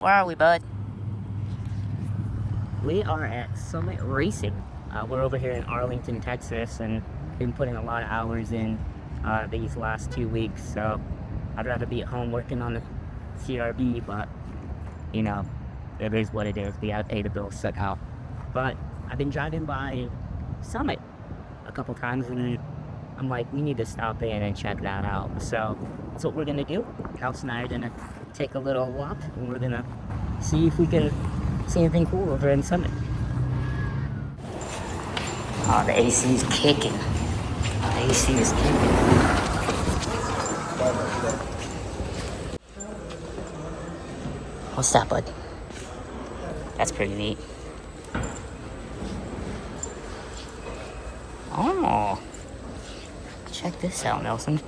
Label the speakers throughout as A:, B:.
A: Where are we, bud?
B: We are at Summit Racing. We're over here in Arlington, Texas, and been putting a lot of hours in these last 2 weeks. So I'd rather be at home working on the CRB, but you know, it is what it is. We gotta pay the bills somehow. But I've been driving by Summit a couple times, and I'm like, we need to stop in and check that out. So that's what we're gonna do. House and I are gonna take a little walk, and we're gonna see if we can see anything cool over in Summit. Oh, the AC is kicking. The AC is kicking. What's that, bud? That's pretty neat. Oh, check this out, Nelson.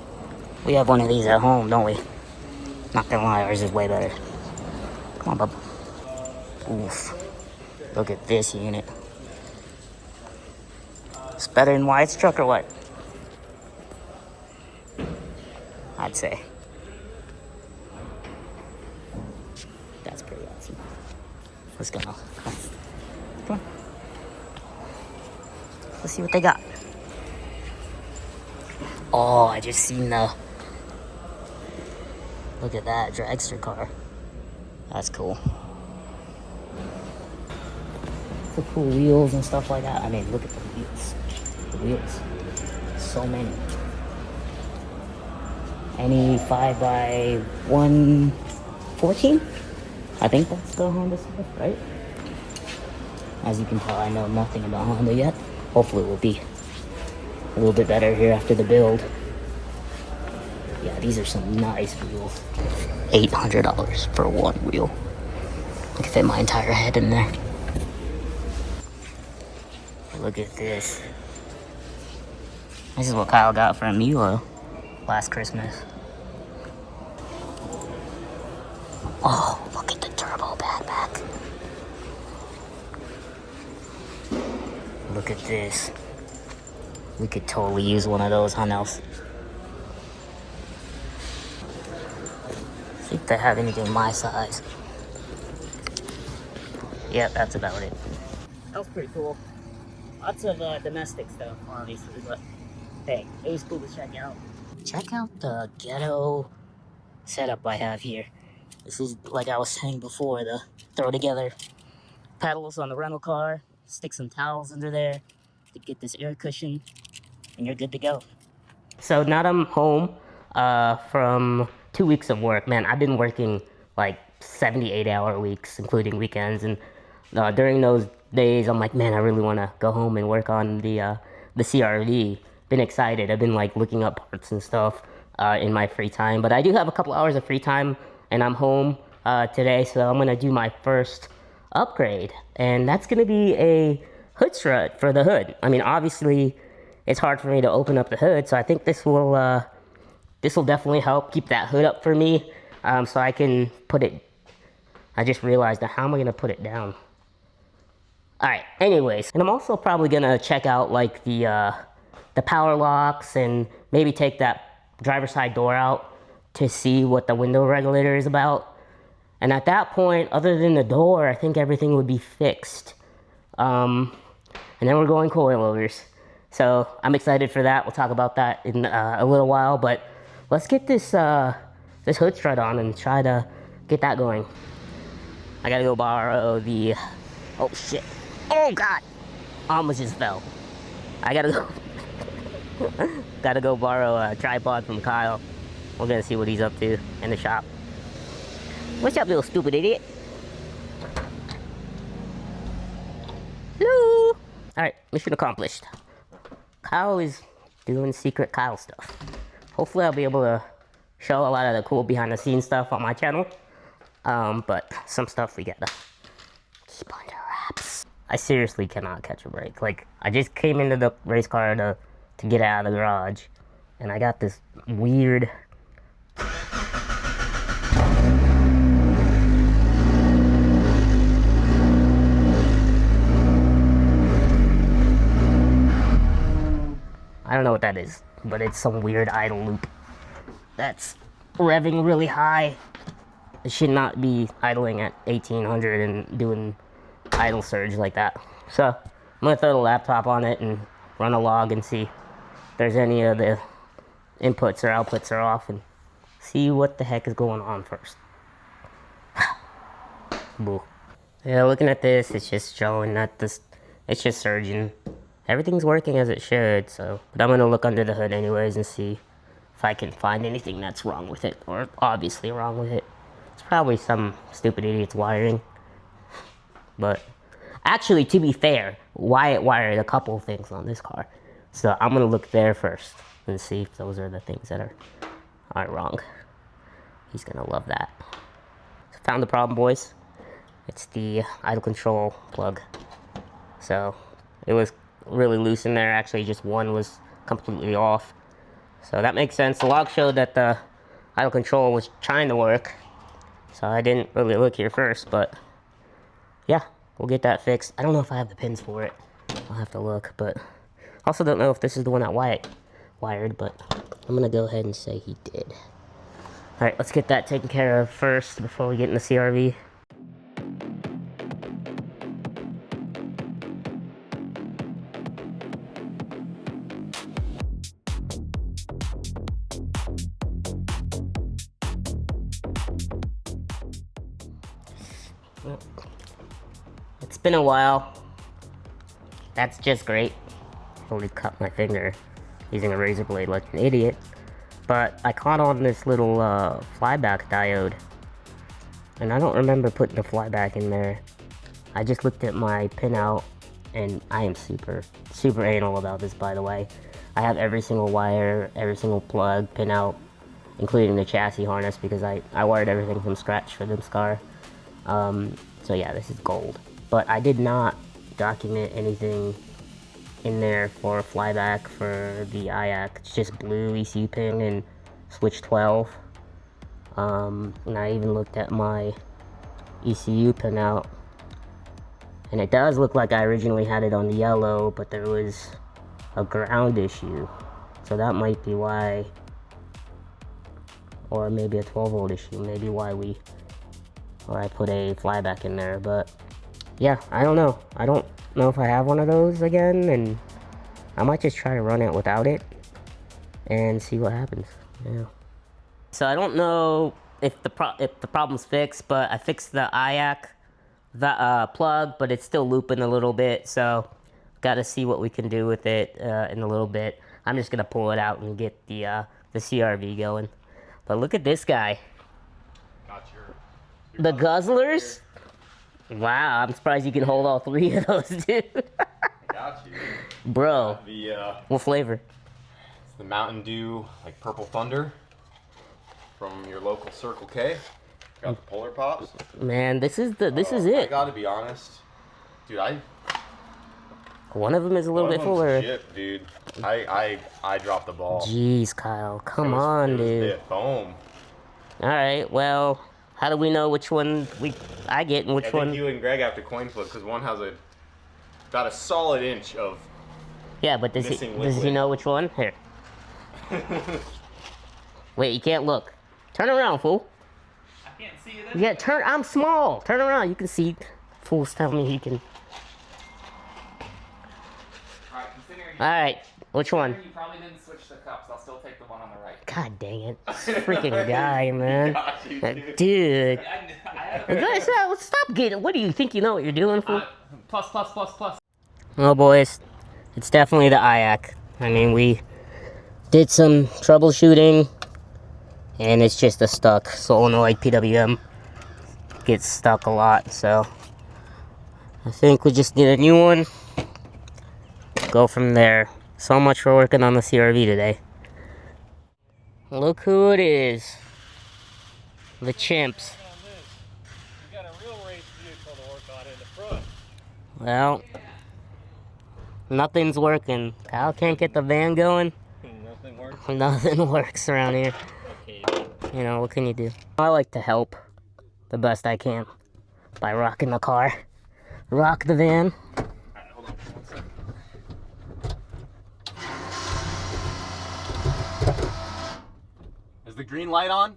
B: We have one of these at home, don't we? Not gonna lie, ours is way better. Come on, bub. Oof. Look at this unit. It's better than Wyatt's truck or what? I'd say. That's pretty awesome. Let's go now. Come on. Let's see what they got. Oh, I just seen the... Look at that dragster car. That's cool. The cool wheels and stuff like that. I mean, look at the wheels. The wheels. So many. Any 5x114? I think that's the Honda stuff, right? As you can tell, I know nothing about Honda yet. Hopefully it will be a little bit better here after the build. Yeah, these are some nice wheels. $800 for one wheel. I can fit my entire head in there. Look at this. This is what Kyle got from Milo last Christmas. Oh, look at the turbo backpack. Look at this. We could totally use one of those, huh, Nels? See if they have anything my size. Yeah, that's about it. That was pretty cool. Lots of domestic stuff, obviously, but hey, it was cool to check out. Check out the ghetto setup I have here. This is, like I was saying before, the throw together pedals on the rental car, stick some towels under there to get this air cushion, and you're good to go. So now that I'm home from 2 weeks of work, man, I've been working like 78-hour weeks, including weekends, and during those days, I'm like, man, I really want to go home and work on the CRV. Been excited. I've been like looking up parts and stuff in my free time, but I do have a couple hours of free time, and I'm home today, so I'm gonna do my first upgrade, and that's gonna be a hood strut for the hood. I mean, obviously, it's hard for me to open up the hood, so I think this will definitely help keep that hood up for me, so I can put it. I just realized, how am I gonna put it down? All right, anyways, and I'm also probably gonna check out like the power locks and maybe take that driver's side door out to see what the window regulator is about. And at that point, other than the door, I think everything would be fixed. And then we're going coilovers. So I'm excited for that. We'll talk about that in a little while, but let's get this this hood strut on and try to get that going. I gotta go borrow the, oh shit. Oh God, almost just fell. I gotta go borrow a tripod from Kyle. We're gonna see what he's up to in the shop. What's up, little stupid idiot? Hello. All right, mission accomplished. Kyle is doing secret Kyle stuff. Hopefully I'll be able to show a lot of the cool behind the scenes stuff on my channel. But some stuff we gotta keep under wraps. I seriously cannot catch a break. Like, I just came into the race car to get out of the garage, and I got this weird... I don't know what that is, but it's some weird idle loop that's revving really high. It should not be idling at 1800 and doing idle surge like that. So I'm gonna throw the laptop on it and run a log and see if there's any of the inputs or outputs are off and see what the heck is going on first. Boo. Yeah, looking at this, it's just showing that it's just surging. Everything's working as it should, so. But I'm gonna look under the hood anyways and see if I can find anything that's wrong with it, or obviously wrong with it. It's probably some stupid idiot's wiring. But actually, to be fair, Wyatt wired a couple things on this car. So I'm gonna look there first and see if those are the things that are wrong. He's gonna love that. So found the problem, boys. It's the idle control plug. So it was really loose in there. Actually, just one was completely off. So that makes sense. The log showed that the idle control was trying to work. So I didn't really look here first, but yeah, we'll get that fixed. I don't know if I have the pins for it. I'll have to look, but also don't know if this is the one that Wyatt wired, but I'm gonna go ahead and say he did. All right, let's get that taken care of first before we get in the CRV. It's been a while. That's just great. Totally cut my finger using a razor blade like an idiot. But I caught on this little flyback diode. And I don't remember putting the flyback in there. I just looked at my pinout, and I am super anal about this, by the way. I have every single wire, every single plug, pinout, including the chassis harness, because I wired everything from scratch for this car. So yeah, this is gold. But I did not document anything in there for flyback for the IAC. It's just blue ECU pin and switch 12. And I even looked at my ECU pinout, and it does look like I originally had it on the yellow, but there was a ground issue. So that might be why, or maybe a 12 volt issue, maybe why I put a flyback in there. But yeah, I don't know. I don't know if I have one of those again, and I might just try to run it without it and see what happens. Yeah. So I don't know if the problem's fixed, but I fixed the IAC plug, but it's still looping a little bit. So got to see what we can do with it in a little bit. I'm just gonna pull it out and get the CRV going. But look at this guy.
A: Got
B: the guzzlers. Wow, I'm surprised you can hold all three of those, dude.
A: Got you.
B: Bro. What flavor?
A: It's the Mountain Dew, like Purple Thunder from your local Circle K. Got the Polar Pops.
B: Man, this is it.
A: I gotta be honest, dude.
B: One of them is a little bit fuller.
A: Shit, dude. I dropped the ball.
B: Jeez, Kyle, come on, dude.
A: It was foam.
B: All right, well, how do we know which one I get and which one?
A: I think you and Greg have to coin flip because one has about a solid inch of.
B: Yeah, but does he know which one? Here. Wait, you can't look. Turn around, fool.
C: I can't see it.
B: Yeah, turn. I'm small. Turn around. You can see. Fools tell me he can. All right, which one?
C: You probably didn't switch the cups. I'll still take the one on the right.
B: God dang it. This freaking guy, man. Dude. Stop getting. What do you think you know what you're doing, fool?
C: Plus.
B: Well, boys, it's definitely the IAC. I mean, we did some troubleshooting, and it's just a stuck solenoid PWM. Gets stuck a lot, so I think we just need a new one. Go from there. So much for working on the CRV today. Look who it is. The chimps.
D: We got a real race vehicle to work on in the front.
B: Well, nothing's working. Kyle can't get the van going.
D: Nothing works?
B: Nothing works around here.
D: Okay.
B: You know, what can you do? I like to help the best I can by rocking the car. Rock the van.
A: Alright, hold on for 1 second. Is the green light on?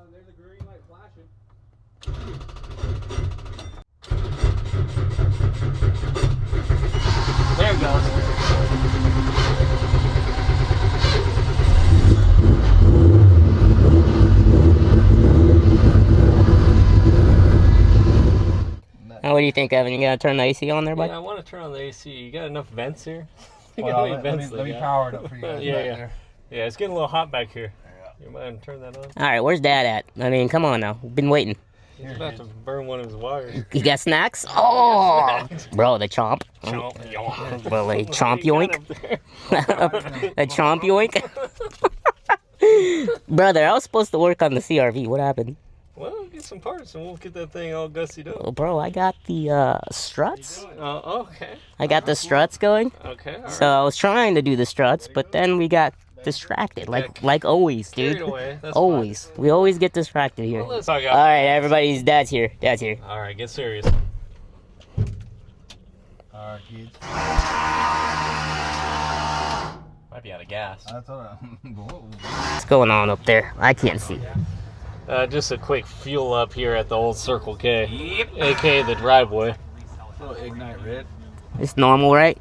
D: There's a green light flashing.
B: What do you think, Evan? You gotta turn the AC on there, bud?
D: Yeah, I want to turn on the AC. You got enough vents here?
E: Well, let me power it up for you guys.
D: Yeah. Yeah, it's getting a little hot back here. You mind turn that on?
B: All right, where's Dad at? I mean, come on now. We've been waiting.
D: He's about to burn one of his wires.
B: You got snacks? Oh, bro, the chomp.
D: Chomp yoink.
B: Well, a chomp yoink. A chomp yoink. Brother, I was supposed to work on the CRV. What happened?
D: Well, get some parts and we'll get that thing all gussied up.
B: Oh, bro, I got the struts.
D: Okay.
B: I got the struts going.
D: Okay. All
B: So I was trying to do the struts, but then we got distracted, like always, dude.
D: Carried away. That's
B: Always. We always get distracted here.
D: Well,
B: All
D: let's talk
B: right, everybody's Dad's here. Dad's here.
D: All right, get serious.
E: Alright, kids.
A: Might be out of gas.
E: That's all right.
B: What's going on up there? I can't see.
D: Just a quick fuel up here at the old Circle K, aka the driveway.
E: Little Ignite Red.
B: It's normal, right?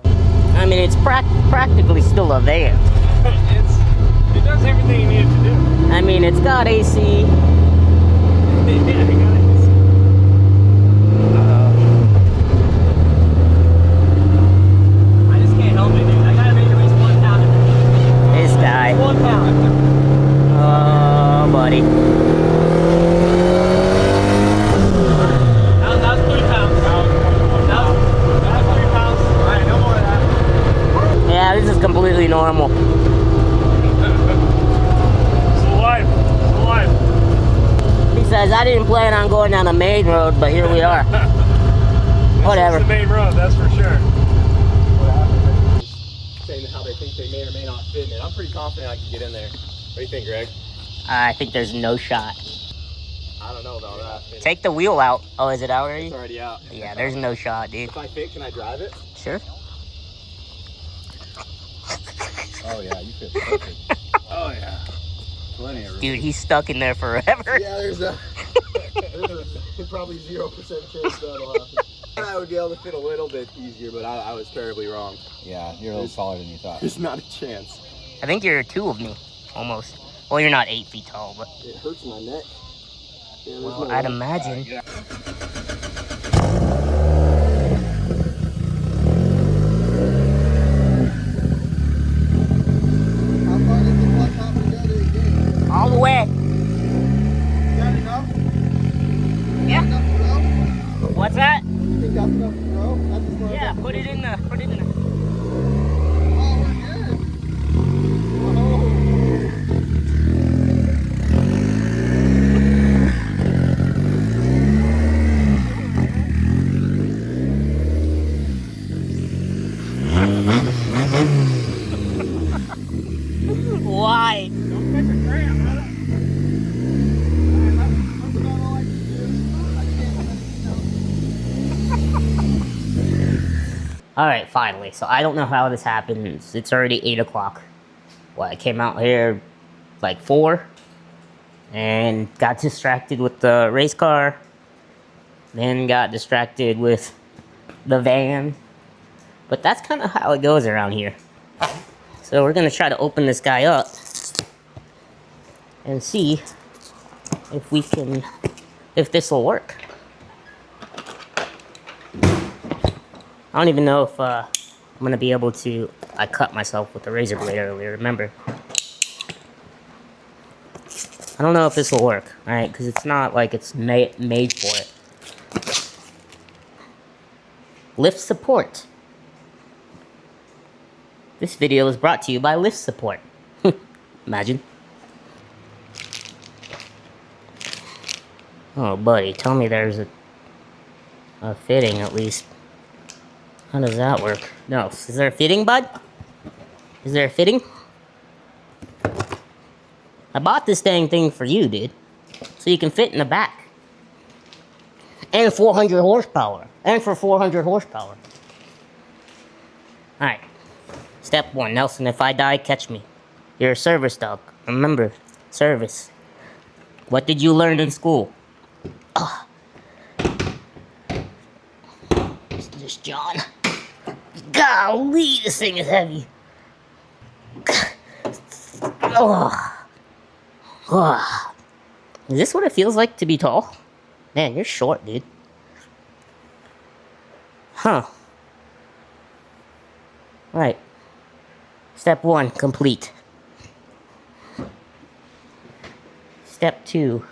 B: I mean, it's practically still a van.
D: It does everything you need it to do.
B: I mean, it's got AC.
D: Yeah, I got it.
B: I just can't help it, dude. I gotta make at least 1 pound. This guy. 1 pound. Oh, buddy.
D: That was 3 pounds. That was 3 pounds. All right, no more of that.
B: Yeah, this is completely normal.
D: It's alive. It's alive.
B: He says, I didn't plan on going down the main road, but here we are. Whatever.
D: It's the main road, that's for sure.
A: Saying how they think they may or may not fit in it. I'm pretty confident I can get in there. What do you think, Greg?
B: I think there's no shot.
A: I don't know about that.
B: Take the wheel out. Oh, is it out already?
A: It's already out.
B: Yeah, there's no shot, dude.
A: If I fit, can I drive it?
B: Sure.
E: Oh yeah, you fit perfect. Oh yeah. Plenty of room.
B: Dude, he's stuck in there forever.
A: Yeah, there's a probably 0% chance that'll happen. I would be able to fit a little bit easier, but I was terribly wrong.
E: Yeah, you're a little taller than you thought.
A: There's not a chance.
B: I think you're 2 of me, almost. Well, you're not 8 feet tall, but...
A: It hurts my neck. Yeah,
B: Well, I'd imagine. All the way. Yeah. What's that? Yeah, put it in the. Why? Alright, finally. So I don't know how this happens. It's already 8 o'clock. Well, I came out here like 4 and got distracted with the race car. Then got distracted with the van. But that's kind of how it goes around here. So we're going to try to open this guy up and see if we can, if this will work. I don't even know if I'm going to be able to, I cut myself with the razor blade earlier, remember. I don't know if this will work, alright, because it's not like it's made for it. Lift support. This video is brought to you by Lift Support. Imagine. Oh, buddy, tell me there's a fitting at least. How does that work? No, is there a fitting, bud? Is there a fitting? I bought this dang thing for you, dude. So you can fit in the back. And 400 horsepower. And for 400 horsepower. Alright. Step 1, Nelson, if I die, catch me. You're a service dog. Remember, service. What did you learn in school? This John. Golly, this thing is heavy. Is this what it feels like to be tall? Man, you're short, dude. Huh. Right. Step 1, complete. Step 2.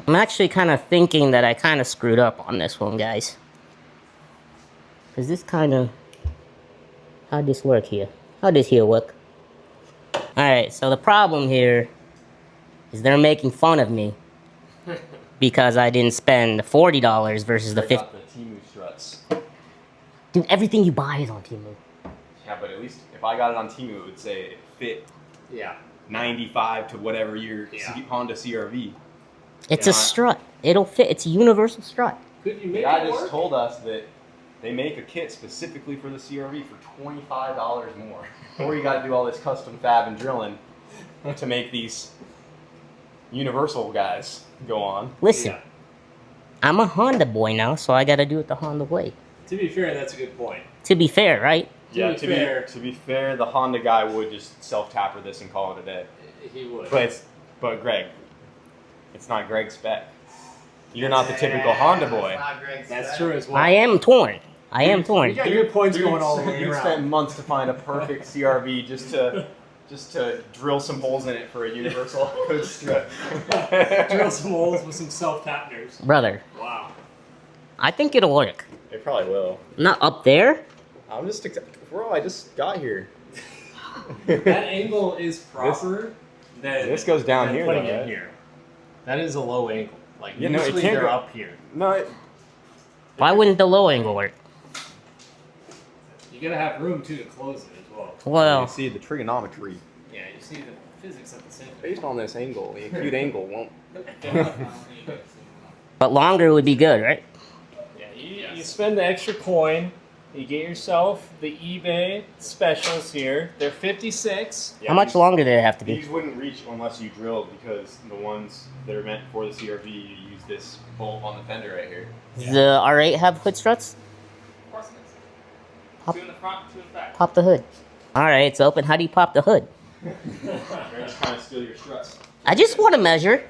B: I'm actually kind of thinking that I kind of screwed up on this one, guys. Because this kind of... How'd this work here? How'd this here work? Alright, so the problem here is they're making fun of me because I didn't spend $40 versus the
A: I
B: 50.
A: got the Temu struts.
B: Dude, everything you buy is on Temu.
A: Yeah, but at least if I got it on Temu, it would say it fit
E: Yeah.
A: 95 to whatever your Honda CRV.
B: It's
A: Yeah.
B: a strut. It'll fit. It's a universal strut.
E: Could you
A: The
E: make
A: guy
E: it
A: just
E: work?
A: told us that they make a kit specifically for the CRV for $25 more. Or you got to do all this custom fab and drilling to make these universal guys go on.
B: Listen,
E: Yeah.
B: I'm a Honda boy now, so I gotta do it the Honda way.
E: To be fair, that's a good point.
B: To be fair, right?
A: Yeah,
E: To be fair.
A: to be fair, the Honda guy would just self-tapper this and call it a day.
E: He would.
A: But Greg, it's not Greg's spec. You're not the typical Honda boy.
E: That's true as well.
B: I am torn. I am
E: You
B: torn.
E: got good points going all the way
A: You
E: around.
A: spent months to find a perfect CRV just to drill some holes in it for a universal hood strip.
E: Drill some holes with some self-tappers.
B: Brother,
E: Wow.
B: I think it'll work.
A: It probably will.
B: Not up there.
A: I'm just, bro. I just got here.
E: That angle is proper.
A: This goes down
E: than
A: here,
E: putting
A: though,
E: it
A: right?
E: here. That is a low angle. Like
A: Yeah, no, it
E: usually
A: can't
E: they're
A: go-
E: up here.
A: No,
B: Why wouldn't the low angle work?
E: You gotta have room too to close it as well.
A: you
B: Well,
A: see the trigonometry
E: Yeah, you see the physics at the same time.
A: based on this angle. The acute angle won't.
B: but longer would be good, right?
E: Yeah, you spend the extra coin. You get yourself the eBay specials here. They're 56.
A: Yeah,
B: How much
A: these-
B: longer did it have to be?
A: These wouldn't reach unless you drilled because the ones that are meant for the CRV, you use this bolt on the fender right here.
B: Does the R8 have hood struts?
C: Of course it is.
B: Pop-
C: 2 in the front, 2 in the back.
B: Pop the hood. Alright, it's open. How do you pop the hood?
A: They're just trying to steal your struts.
B: I just want to measure.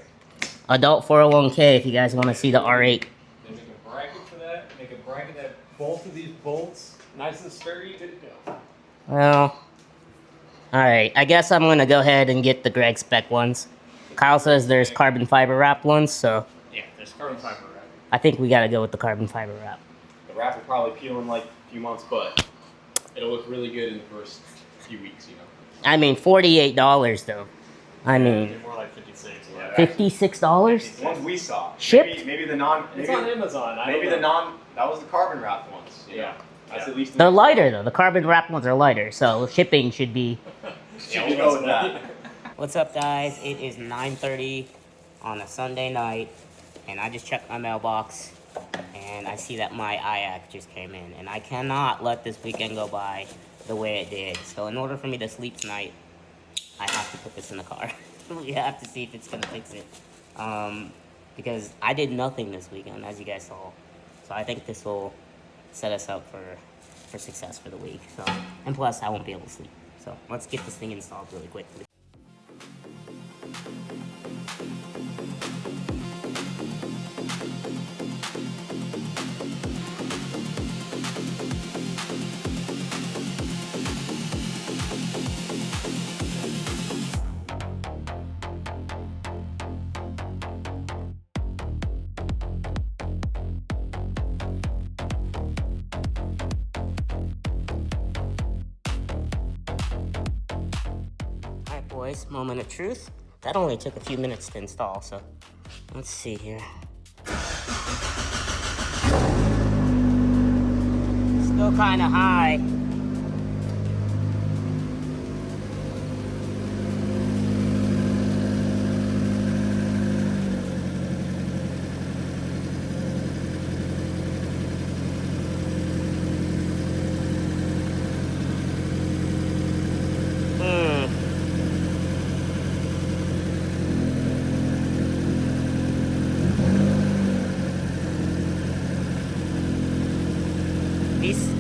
B: Adult 401k if you guys want to see the R8.
E: They make a bracket for that. Make a bracket that both of these bolts nice and sturdy. Good to go.
B: Well, alright. I guess I'm going to go ahead and get the Greg spec ones. Kyle says there's carbon fiber wrap ones, so
E: Yeah, there's carbon fiber wrap.
B: I think we got to go with the carbon fiber wrap.
A: The wrap will probably peel in like a few months, but it'll look really good in the first few weeks, you know.
B: I mean, $48 though. I mean,
E: More like 56. Yeah.
B: $56?
A: The ones we saw.
B: Shipped?
A: Maybe the non.
E: It's
A: Maybe,
E: on Amazon. I
A: maybe
E: don't
A: the
E: know.
A: non. That was the carbon wrapped ones. You know?
E: Yeah.
A: That's
E: Yeah.
A: at least.
B: They're lighter though. The carbon wrap ones are lighter, so shipping should be.
A: Yeah, we'll go with that.
B: What's up, guys? It is 9:30 on a Sunday night, and I just checked my mailbox, and I see that my IAC just came in, and I cannot let this weekend go by the way it did. So in order for me to sleep tonight, I have to put this in the car. We have to see if it's gonna fix it, because I did nothing this weekend, as you guys saw. So I think this will set us up for success for the week. So, and plus, I won't be able to sleep. So let's get this thing installed really quickly. Alright boys, moment of truth. That only took a few minutes to install, so let's see here. Still kinda high.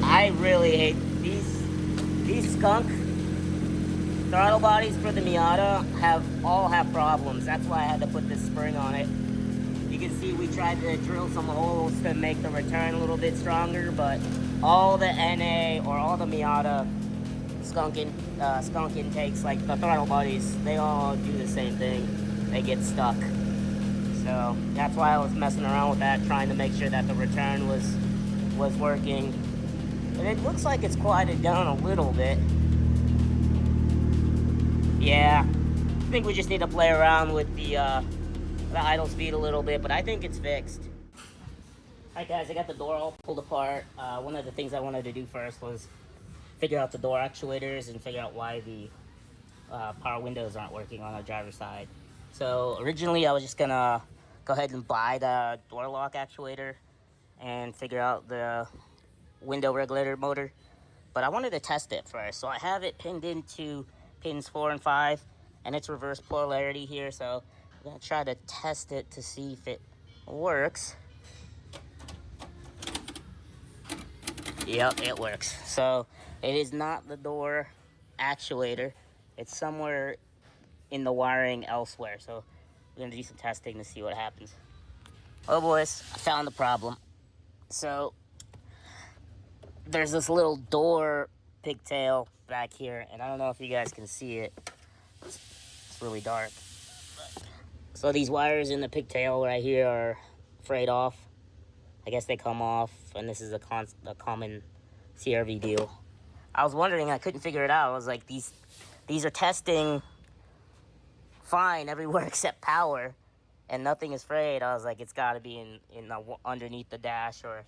B: I really hate these skunk throttle bodies for the Miata all have problems. That's why I had to put this spring on it. You can see we tried to drill some holes to make the return a little bit stronger, but all the NA or all the Miata skunk intakes, like the throttle bodies, they all do the same thing. They get stuck. So that's why I was messing around with that, trying to make sure that the return was working. And it looks like it's quieted down a little bit. Yeah, I think we just need to play around with the idle speed a little bit, but I think it's fixed. Alright guys, I got the door all pulled apart. One of the things I wanted to do first was figure out the door actuators and figure out why the power windows aren't working on the driver's side. So originally I was just gonna go ahead and buy the door lock actuator and figure out the window regulator motor, but I wanted to test it first. So I have it pinned into pins 4 and 5, and it's reverse polarity here, so I'm gonna try to test it to see if it works. Yep, it works. So it is not the door actuator, it's somewhere in the wiring elsewhere. So we're gonna do some testing to see what happens. Oh boys, I found the problem. So there's this little door pigtail back here, and I don't know if you guys can see it. It's really dark. So these wires in the pigtail right here are frayed off. I guess they come off, and this is a common CRV deal. I was wondering, I couldn't figure it out. I was like, these are testing fine everywhere except power, and nothing is frayed. I was like, it's got to be in the underneath the dash or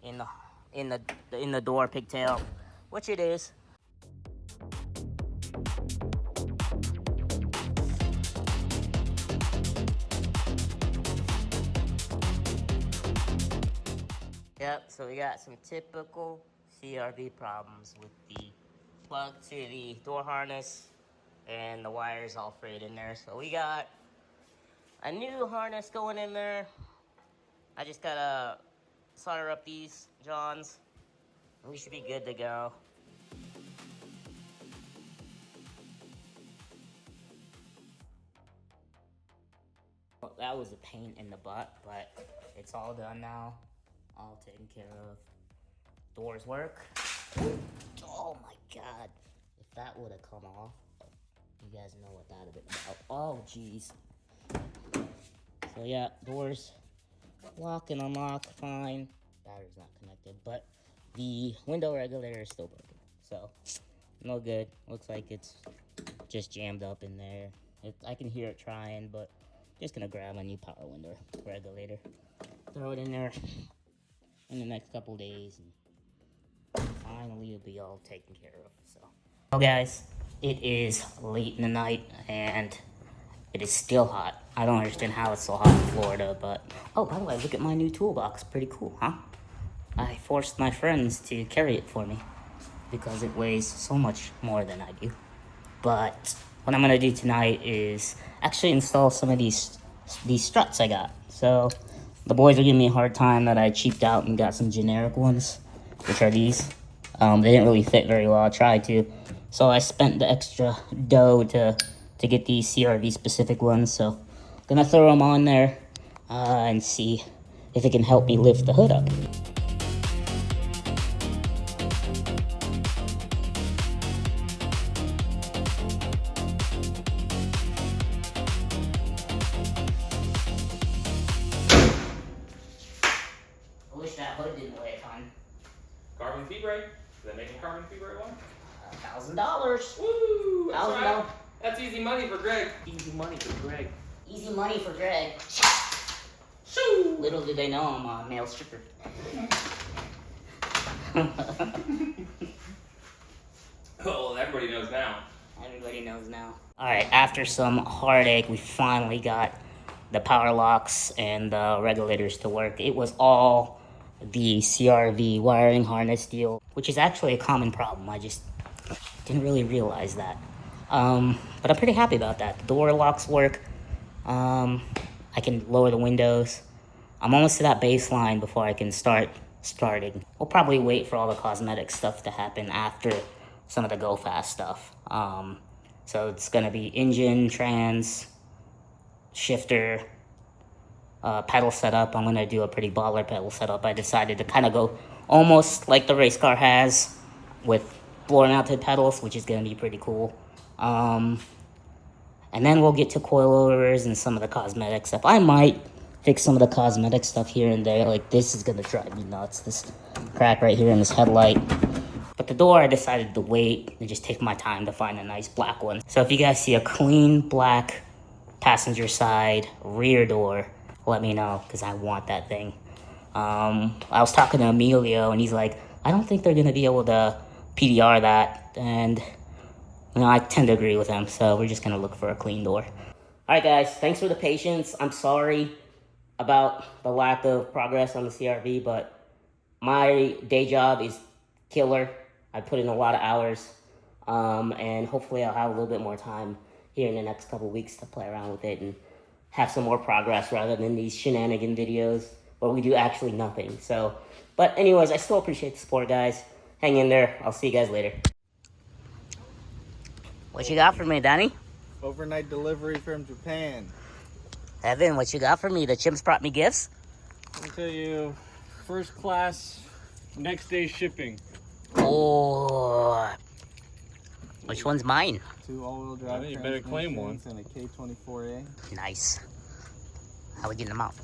B: in the door pigtail, which it is. Yep, so we got some typical CRV problems with the plug to the door harness and the wires all frayed in there. So we got a new harness going in there. I just gotta solder up these johns, and we should be good to go. Well, that was a pain in the butt, but it's all done now. All taken care of. Doors work. Oh my god. If that would have come off, you guys know what that would have been about. Oh jeez. So yeah, doors lock and unlock fine. Battery's not connected, but the window regulator is still broken. So no good. Looks like it's just jammed up in there. I can hear it trying, but just gonna grab a new power window regulator, throw it in there in the next couple days, and finally it'll be all taken care of. So guys, it is late in the night and it is still hot. I don't understand how it's so hot in Florida, but oh, by the way, look at my new toolbox. Pretty cool, huh? I forced my friends to carry it for me because it weighs so much more than I do. But what I'm gonna do tonight is actually install some of these struts I got. So the boys are giving me a hard time that I cheaped out and got some generic ones, which are these. They didn't really fit very well. I tried to, so I spent the extra dough to get these CRV specific ones. So I'm gonna throw them on there and see if it can help me lift the hood up. I wish that hood didn't weigh a ton.
C: Carbon fibre? Is that making carbon fibre one?
B: $1,000.
C: Woo! That's
B: $1,000.
C: right. That's easy money for Greg.
B: Easy money for Greg. Easy money for Greg.
C: Shoo!
B: Little did they know I'm a male stripper.
C: Oh, everybody knows now.
B: Everybody knows now. Alright, after some heartache, we finally got the power locks and the regulators to work. It was all the CRV wiring harness deal, which is actually a common problem. I just didn't really realize that. But I'm pretty happy about that. The door locks work. I can lower the windows. I'm almost to that baseline before I can starting. We'll probably wait for all the cosmetic stuff to happen after some of the go fast stuff. So it's gonna be engine, trans, shifter, pedal setup. I'm gonna do a pretty baller pedal setup. I decided to kind of go almost like the race car has with floor mounted pedals, which is gonna be pretty cool. And then we'll get to coilovers and some of the cosmetic stuff. I might fix some of the cosmetic stuff here and there. Like this is gonna drive me nuts. This crack right here in this headlight. But the door, I decided to wait and just take my time to find a nice black one. So if you guys see a clean black passenger side rear door, let me know, because I want that thing. I was talking to Emilio, and he's like, I don't think they're going to be able to PDR that. And, you know, I tend to agree with him, so we're just going to look for a clean door. All right, guys, thanks for the patience. I'm sorry about the lack of progress on the CRV, but my day job is killer. I put in a lot of hours, and hopefully I'll have a little bit more time here in the next couple weeks to play around with it and have some more progress rather than these shenanigan videos where we do actually nothing. So, but anyways, I still appreciate the support, guys. Hang in there. I'll see you guys later. What you got for me, Danny?
F: Overnight delivery from Japan.
B: Evan, what you got for me? The chimps brought me gifts?
E: I'll tell you, first class, next day shipping.
B: Oh, which one's mine?
F: 2 all-wheel drive.
E: I think you better claim one.
F: And a K24A.
B: Nice. How we getting them out?